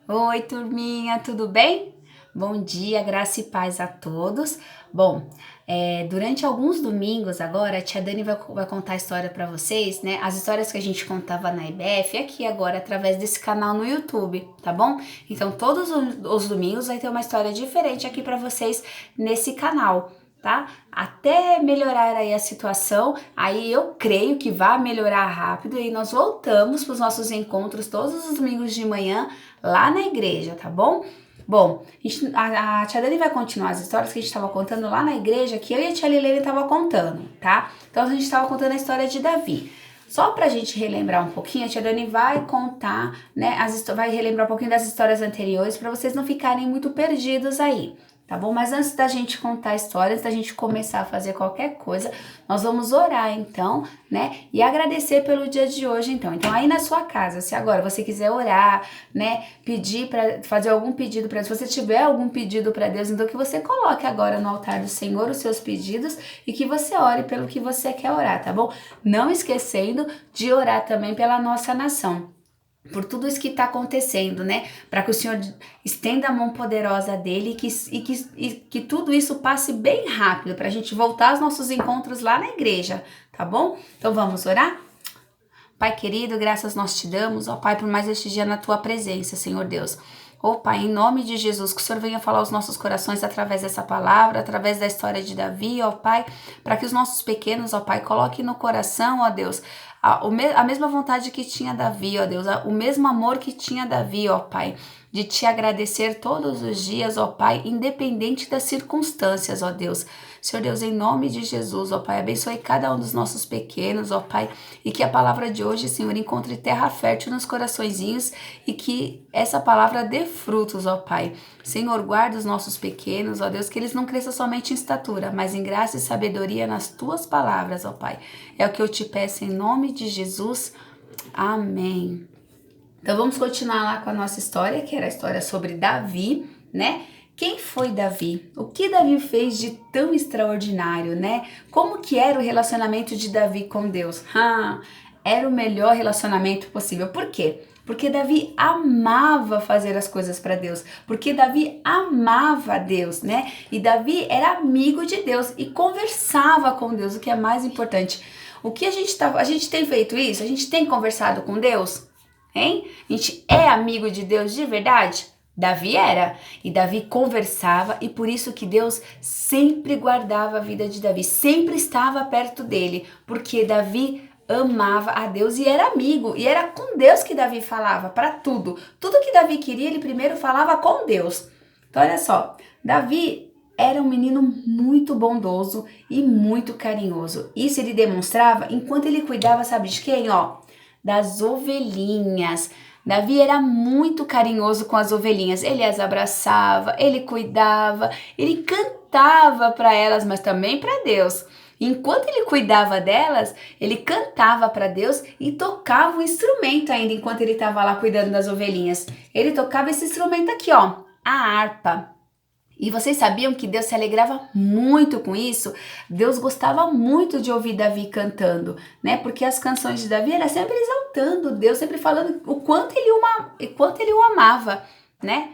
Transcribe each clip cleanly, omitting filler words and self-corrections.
Oi, turminha, tudo bem? Bom dia, graça e paz a todos. Bom, durante alguns domingos agora, a tia Dani vai contar a história para vocês, né? As histórias que a gente contava na IBF, aqui agora, através desse canal no YouTube, tá bom? Então, todos os domingos vai ter uma história diferente aqui para vocês nesse canal, tá? Até melhorar aí a situação, aí eu creio que vai melhorar rápido e nós voltamos para os nossos encontros todos os domingos de manhã lá na igreja, tá bom? Bom, a tia Dani vai continuar as histórias que a gente estava contando lá na igreja, que eu e a tia Lilene estava contando, tá? Então a gente estava contando a história de Davi. Só pra gente relembrar um pouquinho, a tia Dani vai contar, né, vai relembrar um pouquinho das histórias anteriores para vocês não ficarem muito perdidos aí, tá bom? Mas antes da gente contar a história, antes da gente começar a fazer qualquer coisa, nós vamos orar então, né? E agradecer pelo dia de hoje, então. Então, aí na sua casa, se agora você quiser orar, né? Pedir para fazer algum pedido para Deus, se você tiver algum pedido para Deus, então que você coloque agora no altar do Senhor os seus pedidos e que você ore pelo que você quer orar, tá bom? Não esquecendo de orar também pela nossa nação, por tudo isso que está acontecendo, né? Para que o Senhor estenda a mão poderosa dele e que tudo isso passe bem rápido, para a gente voltar aos nossos encontros lá na igreja, tá bom? Então vamos orar? Pai querido, graças nós te damos, ó Pai, por mais este dia na tua presença, Senhor Deus. Ó Pai, em nome de Jesus, que o Senhor venha falar aos nossos corações através dessa palavra, através da história de Davi, ó Pai, para que os nossos pequenos, ó Pai, coloquem no coração, ó Deus, a mesma vontade que tinha Davi, ó Deus, o mesmo amor que tinha Davi, ó Pai, de te agradecer todos os dias, ó Pai, independente das circunstâncias, ó Deus. Senhor Deus, em nome de Jesus, ó Pai, abençoe cada um dos nossos pequenos, ó Pai, e que a palavra de hoje, Senhor, encontre terra fértil nos coraçõezinhos e que essa palavra dê frutos, ó Pai. Senhor, guarda os nossos pequenos, ó Deus, que eles não cresçam somente em estatura, mas em graça e sabedoria nas tuas palavras, ó Pai. É o que eu te peço em nome de Jesus. Amém. Então vamos continuar lá com a nossa história, que era a história sobre Davi, né? Quem foi Davi? O que Davi fez de tão extraordinário, né? Como que era o relacionamento de Davi com Deus? Era o melhor relacionamento possível. Por quê? Porque Davi amava fazer as coisas para Deus, porque Davi amava Deus, né? E Davi era amigo de Deus e conversava com Deus, o que é mais importante. O que a gente tem feito isso? A gente tem conversado com Deus? Hein? A gente é amigo de Deus de verdade? Davi era, e Davi conversava, e por isso que Deus sempre guardava a vida de Davi, sempre estava perto dele, porque Davi amava a Deus e era amigo, e era com Deus que Davi falava para tudo. Tudo que Davi queria, ele primeiro falava com Deus. Então olha só, Davi era um menino muito bondoso e muito carinhoso. Isso ele demonstrava enquanto ele cuidava, sabe de quem? Das ovelhinhas. Davi era muito carinhoso com as ovelhinhas. Ele as abraçava, ele cuidava, ele cantava para elas, mas também para Deus. Enquanto ele cuidava delas, ele cantava para Deus e tocava o instrumento ainda enquanto ele estava lá cuidando das ovelhinhas. Ele tocava esse instrumento aqui, a harpa. E vocês sabiam que Deus se alegrava muito com isso? Deus gostava muito de ouvir Davi cantando, né? Porque as canções de Davi eram sempre exaltando Deus, sempre falando o quanto ele o amava, né?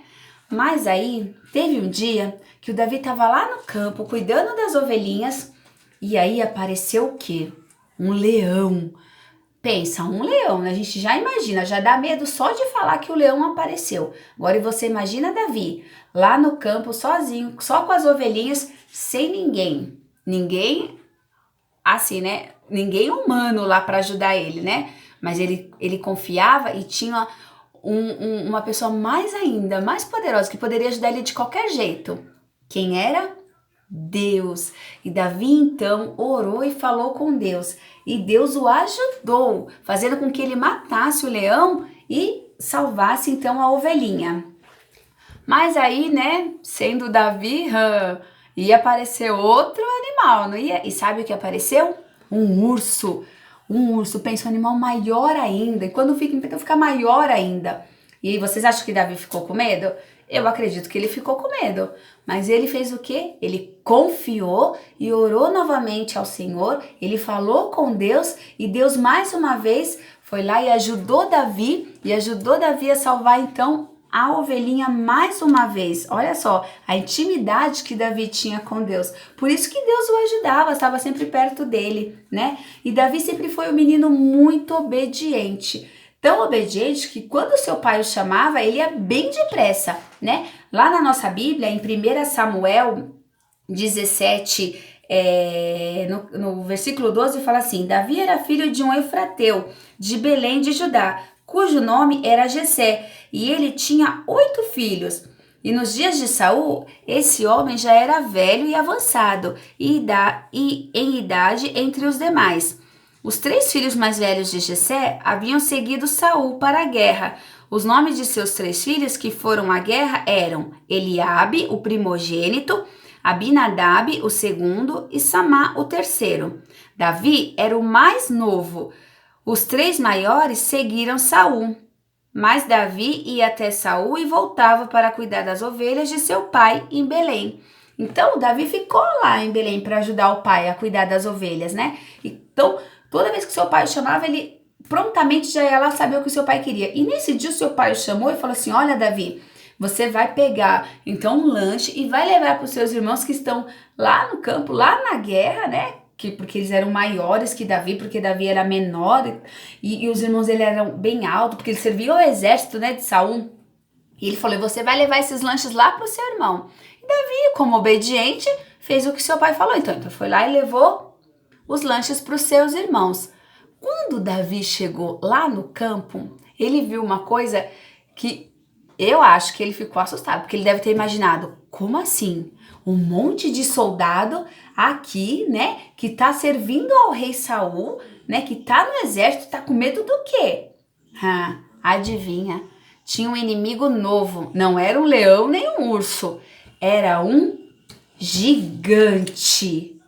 Mas aí, teve um dia que o Davi estava lá no campo, cuidando das ovelhinhas, e aí apareceu o quê? Um leão. Pensa, um leão, né? A gente já imagina, já dá medo só de falar que o leão apareceu. Agora você imagina Davi lá no campo sozinho, só com as ovelhinhas, sem ninguém. Ninguém, assim, né? Ninguém humano lá para ajudar ele, né? Mas ele confiava e tinha uma pessoa mais ainda, mais poderosa, que poderia ajudar ele de qualquer jeito. Quem era? Deus. E Davi então orou e falou com Deus. E Deus o ajudou, fazendo com que ele matasse o leão e salvasse então a ovelhinha. Mas aí, né, sendo Davi, ia aparecer outro animal, não ia? E sabe o que apareceu? Um urso. Um urso, pensa um animal maior ainda. E quando fica, então fica maior ainda. E vocês acham que Davi ficou com medo? Eu acredito que ele ficou com medo. Mas ele fez o quê? Ele confiou e orou novamente ao Senhor. Ele falou com Deus e Deus mais uma vez foi lá e ajudou Davi a salvar então a ovelhinha mais uma vez. Olha só, a intimidade que Davi tinha com Deus. Por isso que Deus o ajudava, estava sempre perto dele, né? E Davi sempre foi um menino muito obediente. Tão obediente que quando seu pai o chamava, ele ia bem depressa, né? Lá na nossa Bíblia, em 1 Samuel 17, no versículo 12, fala assim: Davi era filho de um efrateu, de Belém de Judá, cujo nome era Jessé, e ele tinha 8 filhos. E nos dias de Saul, esse homem já era velho e avançado, e em idade entre os demais. Os 3 filhos mais velhos de Jessé haviam seguido Saul para a guerra. Os nomes de seus 3 filhos que foram à guerra eram Eliabe, o primogênito, Abinadab, o segundo, e Samá, o terceiro. Davi era o mais novo. Os 3 maiores seguiram Saul. Mas Davi ia até Saul e voltava para cuidar das ovelhas de seu pai em Belém. Então, Davi ficou lá em Belém para ajudar o pai a cuidar das ovelhas, né? Então, toda vez que seu pai o chamava, ele prontamente já ia lá saber o que o seu pai queria. E nesse dia o seu pai o chamou e falou assim: olha, Davi, você vai pegar então um lanche e vai levar para os seus irmãos que estão lá no campo, lá na guerra, né? Porque eles eram maiores que Davi, porque Davi era menor e os irmãos dele eram bem altos, porque ele servia ao exército, né, de Saul. E ele falou: você vai levar esses lanches lá para o seu irmão. E Davi, como obediente, fez o que seu pai falou. Então foi lá e levou os lanches para os seus irmãos. Quando Davi chegou lá no campo, ele viu uma coisa que eu acho que ele ficou assustado, porque ele deve ter imaginado: como assim? Um monte de soldado aqui, né, que tá servindo ao rei Saul, né, que tá no exército, tá com medo do quê? Adivinha? Tinha um inimigo novo. Não era um leão nem um urso. Era um gigante.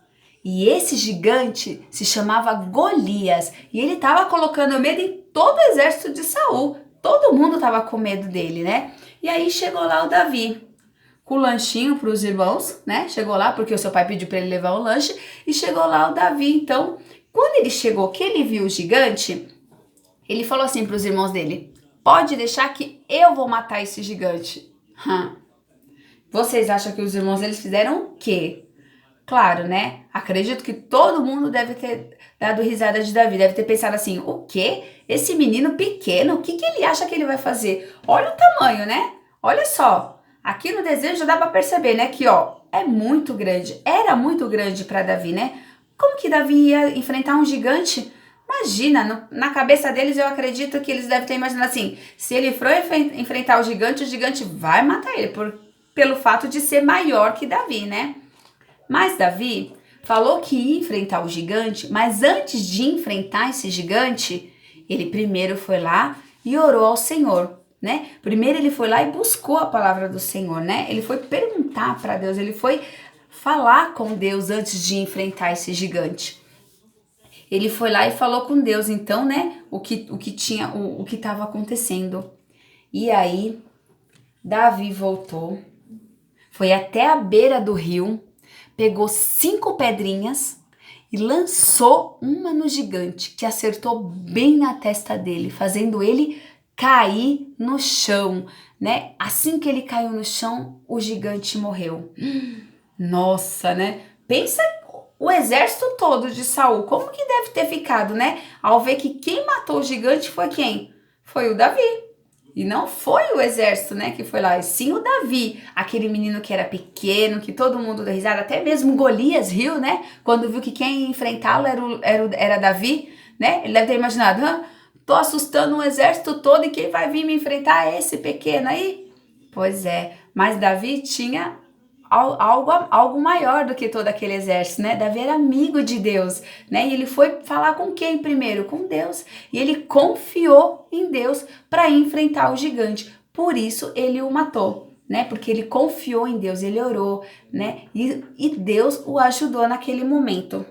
E esse gigante se chamava Golias. E ele tava colocando medo em todo o exército de Saul. Todo mundo tava com medo dele, né? E aí chegou lá o Davi, com o lanchinho para os irmãos, né? Chegou lá porque o seu pai pediu para ele levar um lanche. E chegou lá o Davi. Então, quando ele chegou, que ele viu o gigante, ele falou assim para os irmãos dele: pode deixar que eu vou matar esse gigante. Vocês acham que os irmãos deles fizeram o quê? Claro, né? Acredito que todo mundo deve ter dado risada de Davi, deve ter pensado assim: o quê? Esse menino pequeno, o que ele acha que ele vai fazer? Olha o tamanho, né? Olha só, aqui no desenho já dá pra perceber, né? Que, ó, é muito grande, era muito grande para Davi, né? Como que Davi ia enfrentar um gigante? Imagina, na cabeça deles eu acredito que eles devem ter imaginado assim: se ele for enfrentar o gigante vai matar ele, pelo fato de ser maior que Davi, né? Mas Davi falou que ia enfrentar o gigante, mas antes de enfrentar esse gigante, ele primeiro foi lá e orou ao Senhor, né? Primeiro ele foi lá e buscou a palavra do Senhor, né? Ele foi perguntar para Deus, ele foi falar com Deus antes de enfrentar esse gigante. Ele foi lá e falou com Deus, então, né? O que estava acontecendo. E aí, Davi voltou, foi até a beira do rio, pegou 5 pedrinhas e lançou uma no gigante, que acertou bem na testa dele, fazendo ele cair no chão, né? Assim que ele caiu no chão, o gigante morreu. Nossa, né? Pensa o exército todo de Saul, como que deve ter ficado, né? Ao ver que quem matou o gigante foi quem? Foi o Davi. E não foi o exército, né, que foi lá, e sim o Davi, aquele menino que era pequeno, que todo mundo deu risada, até mesmo Golias riu, né, quando viu que quem ia enfrentá-lo era Davi, né, ele deve ter imaginado: tô assustando um exército todo e quem vai vir me enfrentar é esse pequeno aí? Pois é, mas Davi tinha algo maior do que todo aquele exército, né? Davi era amigo de Deus, né? E ele foi falar com quem primeiro? Com Deus. E ele confiou em Deus para enfrentar o gigante. Por isso ele o matou, né? Porque ele confiou em Deus, ele orou, né? E Deus o ajudou naquele momento.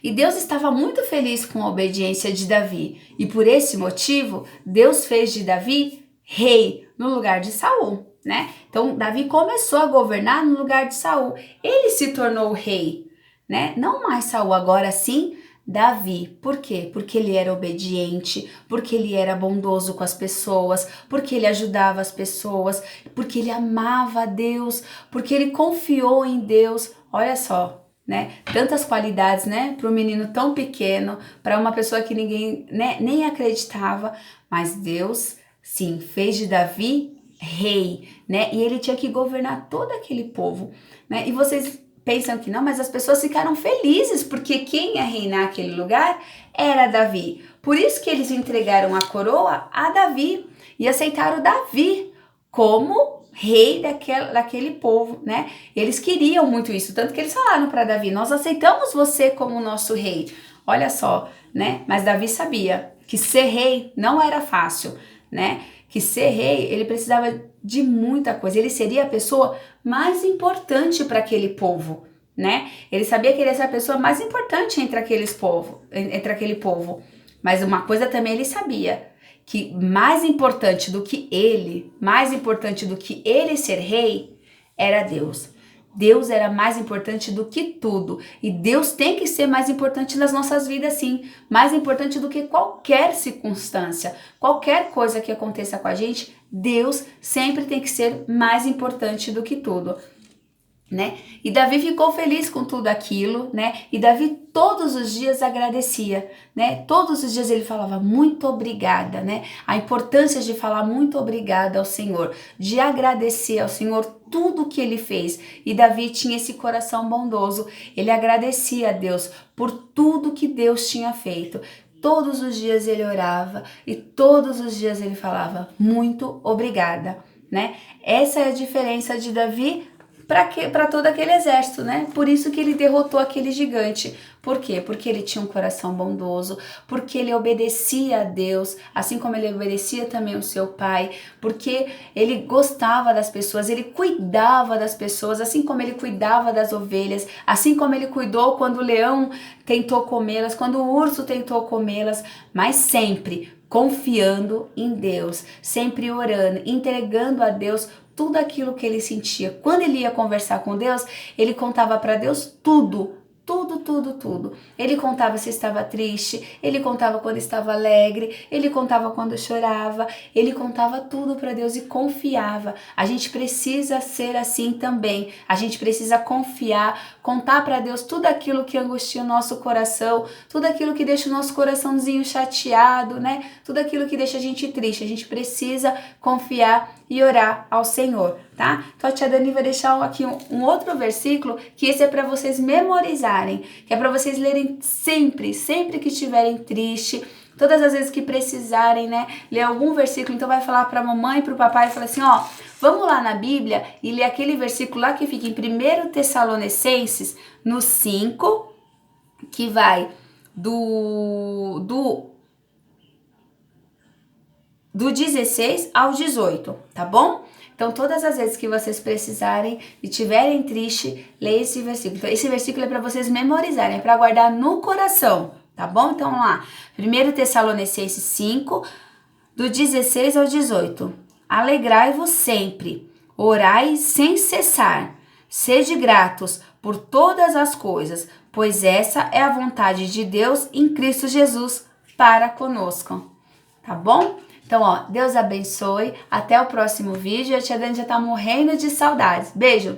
E Deus estava muito feliz com a obediência de Davi. E por esse motivo, Deus fez de Davi rei no lugar de Saul, né? Então Davi começou a governar no lugar de Saul. Ele se tornou rei, né? Não mais Saul, agora sim Davi. Por quê? Porque ele era obediente, porque ele era bondoso com as pessoas, porque ele ajudava as pessoas, porque ele amava a Deus, porque ele confiou em Deus. Olha só, né? Tantas qualidades, né? Para um menino tão pequeno, para uma pessoa que ninguém, né, nem acreditava, mas Deus, sim, fez de Davi rei, né? E ele tinha que governar todo aquele povo, né? E vocês pensam que não, mas as pessoas ficaram felizes porque quem ia reinar aquele lugar era Davi. Por isso que eles entregaram a coroa a Davi e aceitaram Davi como rei daquele povo, né? Eles queriam muito isso, tanto que eles falaram para Davi: nós aceitamos você como nosso rei. Olha só, né? Mas Davi sabia que ser rei não era fácil, né? Que ser rei, ele precisava de muita coisa. Ele seria a pessoa mais importante para aquele povo, né? Ele sabia que ele ia ser a pessoa mais importante entre aquele povo. Mas uma coisa também ele sabia, que mais importante do que ele ser rei, era Deus. Deus era mais importante do que tudo. E Deus tem que ser mais importante nas nossas vidas, sim. Mais importante do que qualquer circunstância. Qualquer coisa que aconteça com a gente, Deus sempre tem que ser mais importante do que tudo, né? E Davi ficou feliz com tudo aquilo, né? E Davi todos os dias agradecia, né? Todos os dias ele falava muito obrigada, né? A importância de falar muito obrigada ao Senhor, de agradecer ao Senhor tudo que ele fez. E Davi tinha esse coração bondoso. Ele agradecia a Deus por tudo que Deus tinha feito. Todos os dias ele orava e todos os dias ele falava muito obrigada, né? Essa é a diferença de Davi para todo aquele exército, né? Por isso que ele derrotou aquele gigante. Por quê? Porque ele tinha um coração bondoso, porque ele obedecia a Deus, assim como ele obedecia também o seu pai, porque ele gostava das pessoas, ele cuidava das pessoas, assim como ele cuidava das ovelhas, assim como ele cuidou quando o leão tentou comê-las, quando o urso tentou comê-las, mas sempre confiando em Deus, sempre orando, entregando a Deus tudo aquilo que ele sentia. Quando ele ia conversar com Deus, ele contava para Deus tudo. Tudo. Ele contava se estava triste, ele contava quando estava alegre, ele contava quando chorava, ele contava tudo para Deus e confiava. A gente precisa ser assim também. A gente precisa confiar, contar para Deus tudo aquilo que angustia o nosso coração, tudo aquilo que deixa o nosso coraçãozinho chateado, né? Tudo aquilo que deixa a gente triste. A gente precisa confiar e orar ao Senhor, tá? Então a tia Dani vai deixar aqui um outro versículo, que esse é para vocês memorizarem, que é para vocês lerem sempre que estiverem triste, todas as vezes que precisarem, né, ler algum versículo. Então vai falar para a mamãe e para o papai e fala assim, ó, vamos lá na Bíblia e ler aquele versículo lá que fica em 1 Tessalonicenses, no 5, que vai do 16 ao 18, tá bom? Então, todas as vezes que vocês precisarem e tiverem triste, leia esse versículo. Então, esse versículo é para vocês memorizarem, é para guardar no coração, tá bom? Então, vamos lá. 1 Tessalonicenses 5, do 16 ao 18. Alegrai-vos sempre, orai sem cessar, sede gratos por todas as coisas, pois essa é a vontade de Deus em Cristo Jesus para conosco, tá bom? Então, ó, Deus abençoe. Até o próximo vídeo. A tia Dani já tá morrendo de saudades. Beijo!